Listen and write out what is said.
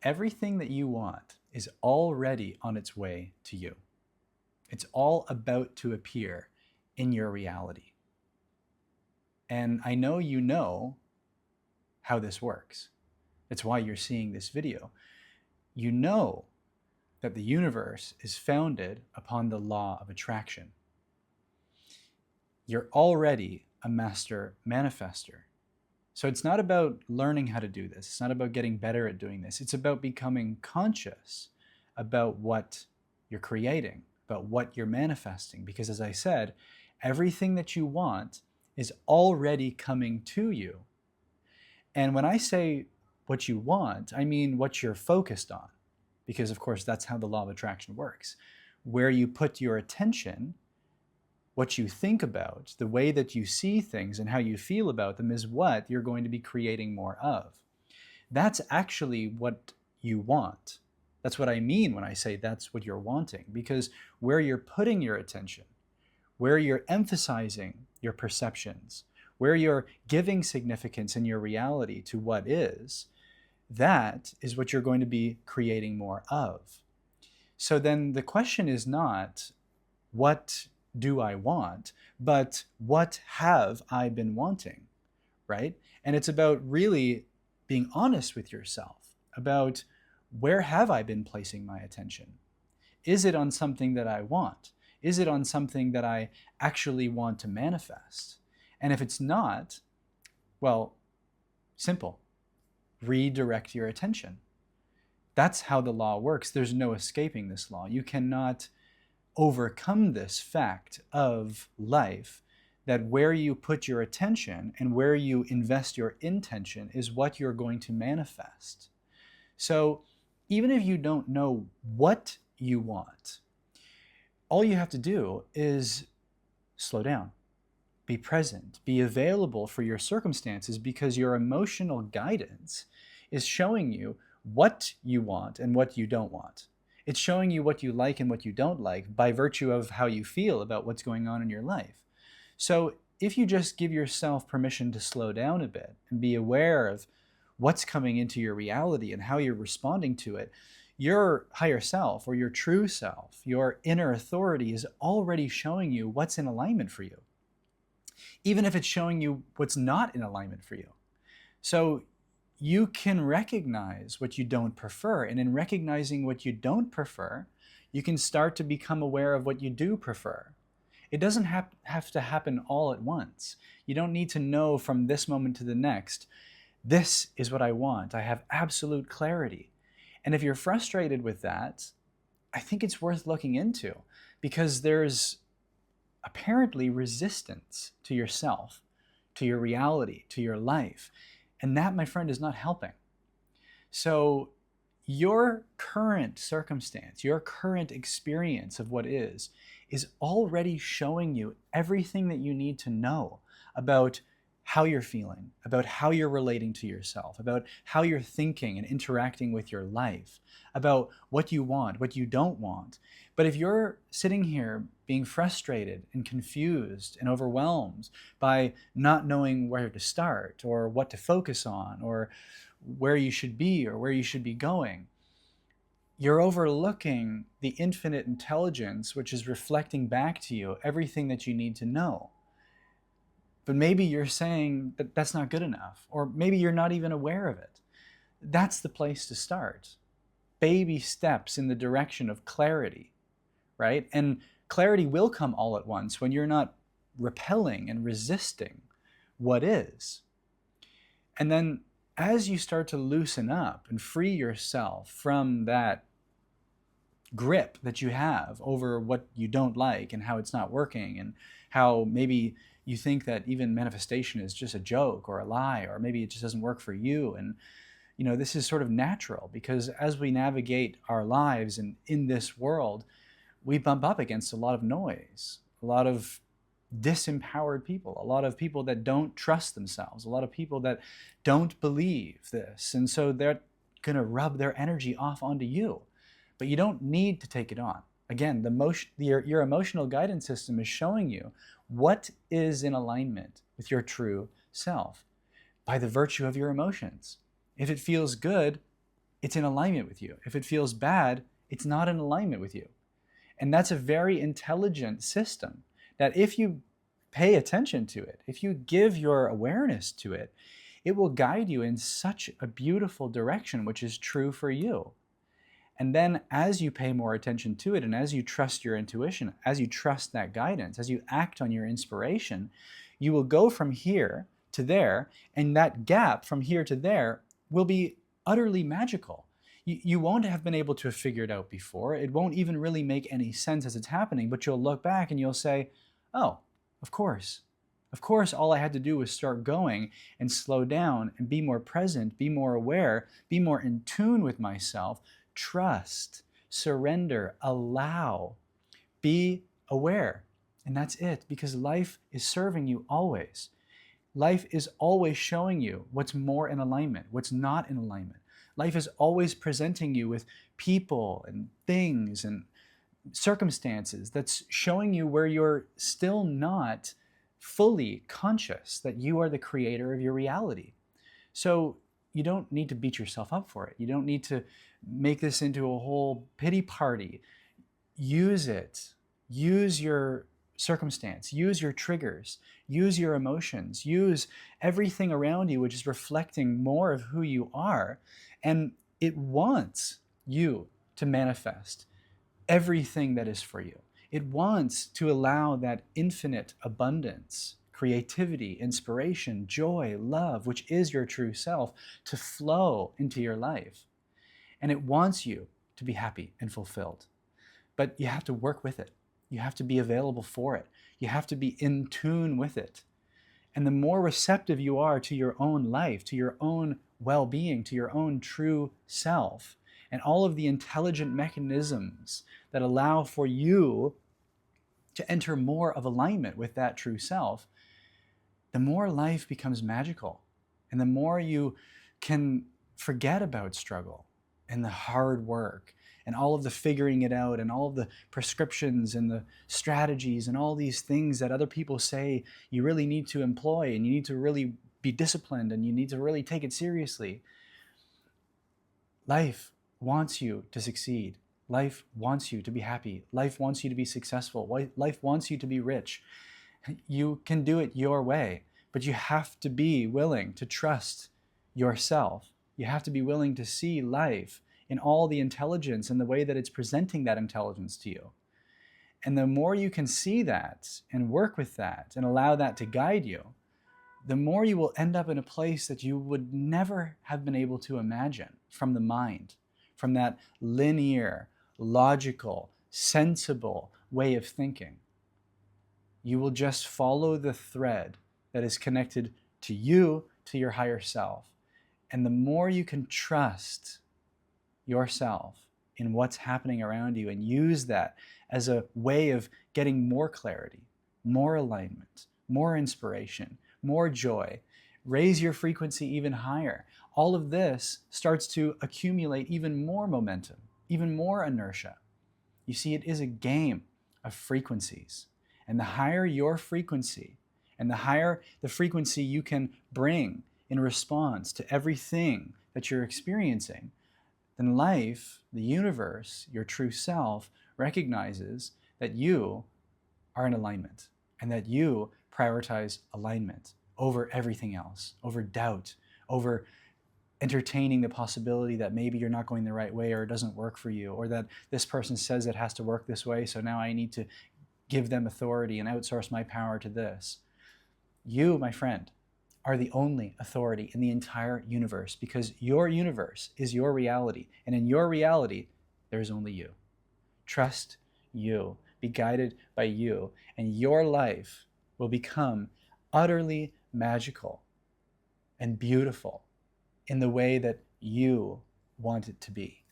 Everything that you want is already on its way to you. It's all about to appear in your reality. And I know you know how this works. It's why you're seeing this video. You know that the universe is founded upon the law of attraction. You're already a master manifester. So it's not about learning how to do this. It's not about getting better at doing this. It's about becoming conscious about what you're creating, about what you're manifesting. Because as I said, everything that you want is already coming to you. And when I say what you want, I mean what you're focused on. Because of course, that's how the law of attraction works. Where you put your attention, what you think about, the way that you see things and how you feel about them is what you're going to be creating more of. That's actually what you want. That's what I mean when I say that's what you're wanting, because where you're putting your attention, where you're emphasizing your perceptions, where you're giving significance in your reality to what is, that is what you're going to be creating more of. So then the question is not, what do I want, but what have I been wanting, right? And it's about really being honest with yourself about, where have I been placing my attention? Is it on something that I want? Is it on something that I actually want to manifest? And if it's not, well, simple. Redirect your attention. That's how the law works. There's no escaping this law. You cannot overcome this fact of life, that where you put your attention and where you invest your intention is what you're going to manifest. So even if you don't know what you want, all you have to do is slow down, be present, be available for your circumstances, because your emotional guidance is showing you what you want and what you don't want. It's showing you what you like and what you don't like by virtue of how you feel about what's going on in your life. So if you just give yourself permission to slow down a bit and be aware of what's coming into your reality and how you're responding to it, your higher self or your true self, your inner authority, is already showing you what's in alignment for you, even if it's showing you what's not in alignment for you. So you can recognize what you don't prefer. And in recognizing what you don't prefer, you can start to become aware of what you do prefer. It doesn't have to happen all at once. You don't need to know from this moment to the next, this is what I want. I have absolute clarity. And if you're frustrated with that, I think it's worth looking into, because there's apparently resistance to yourself, to your reality, to your life. And that, my friend, is not helping. So your current circumstance, your current experience of what is already showing you everything that you need to know about how you're feeling, about how you're relating to yourself, about how you're thinking and interacting with your life, about what you want, what you don't want. But if you're sitting here being frustrated and confused and overwhelmed by not knowing where to start or what to focus on or where you should be or where you should be going, you're overlooking the infinite intelligence which is reflecting back to you everything that you need to know. But maybe you're saying that that's not good enough, or maybe you're not even aware of it. That's the place to start. Baby steps in the direction of clarity, right? And clarity will come all at once when you're not repelling and resisting what is. And then as you start to loosen up and free yourself from that grip that you have over what you don't like and how it's not working, and how maybe you think that even manifestation is just a joke or a lie, or maybe it just doesn't work for you. And this is sort of natural, because as we navigate our lives and in this world, we bump up against a lot of noise, a lot of disempowered people, a lot of people that don't trust themselves, a lot of people that don't believe this. And so they're going to rub their energy off onto you. But you don't need to take it on. Again, your emotional guidance system is showing you what is in alignment with your true self by the virtue of your emotions. If it feels good, it's in alignment with you. If it feels bad, it's not in alignment with you. And that's a very intelligent system that if you pay attention to it, if you give your awareness to it, it will guide you in such a beautiful direction, which is true for you. And then as you pay more attention to it, and as you trust your intuition, as you trust that guidance, as you act on your inspiration, you will go from here to there, and that gap from here to there will be utterly magical. You won't have been able to have figured it out before. It won't even really make any sense as it's happening, but you'll look back and you'll say, oh, of course. Of course, all I had to do was start going and slow down and be more present, be more aware, be more in tune with myself, trust, surrender, allow, be aware. And that's it, because life is serving you always. Life is always showing you what's more in alignment, what's not in alignment. Life is always presenting you with people and things and circumstances that's showing you where you're still not fully conscious that you are the creator of your reality. So you don't need to beat yourself up for it. You don't need to make this into a whole pity party. Use it. Use your circumstance. Use your triggers. Use your emotions. Use everything around you which is reflecting more of who you are. And it wants you to manifest everything that is for you. It wants to allow that infinite abundance, creativity, inspiration, joy, love, which is your true self, to flow into your life. And it wants you to be happy and fulfilled. But you have to work with it. You have to be available for it. You have to be in tune with it. And the more receptive you are to your own life, to your own well-being, to your own true self, and all of the intelligent mechanisms that allow for you to enter more of alignment with that true self, the more life becomes magical. And the more you can forget about struggle and the hard work and all of the figuring it out and all of the prescriptions and the strategies and all these things that other people say you really need to employ, and you need to really be disciplined, and you need to really take it seriously. Life wants you to succeed. Life wants you to be happy. Life wants you to be successful. Life wants you to be rich. You can do it your way, but you have to be willing to trust yourself. You have to be willing to see life in all the intelligence and the way that it's presenting that intelligence to you. And the more you can see that and work with that and allow that to guide you, the more you will end up in a place that you would never have been able to imagine from the mind, from that linear, logical, sensible way of thinking. You will just follow the thread that is connected to you, to your higher self. And the more you can trust yourself in what's happening around you and use that as a way of getting more clarity, more alignment, more inspiration, more joy, raise your frequency even higher. All of this starts to accumulate even more momentum, even more inertia. You see, it is a game of frequencies. And the higher your frequency, and the higher the frequency you can bring in response to everything that you're experiencing, then life, the universe, your true self, recognizes that you are in alignment and that you prioritize alignment over everything else, over doubt, over entertaining the possibility that maybe you're not going the right way, or it doesn't work for you, or that this person says it has to work this way, so now I need to give them authority and outsource my power to this. You, my friend, are the only authority in the entire universe, because your universe is your reality. And in your reality, there is only you. Trust you. Be guided by you. And your life will become utterly magical and beautiful in the way that you want it to be.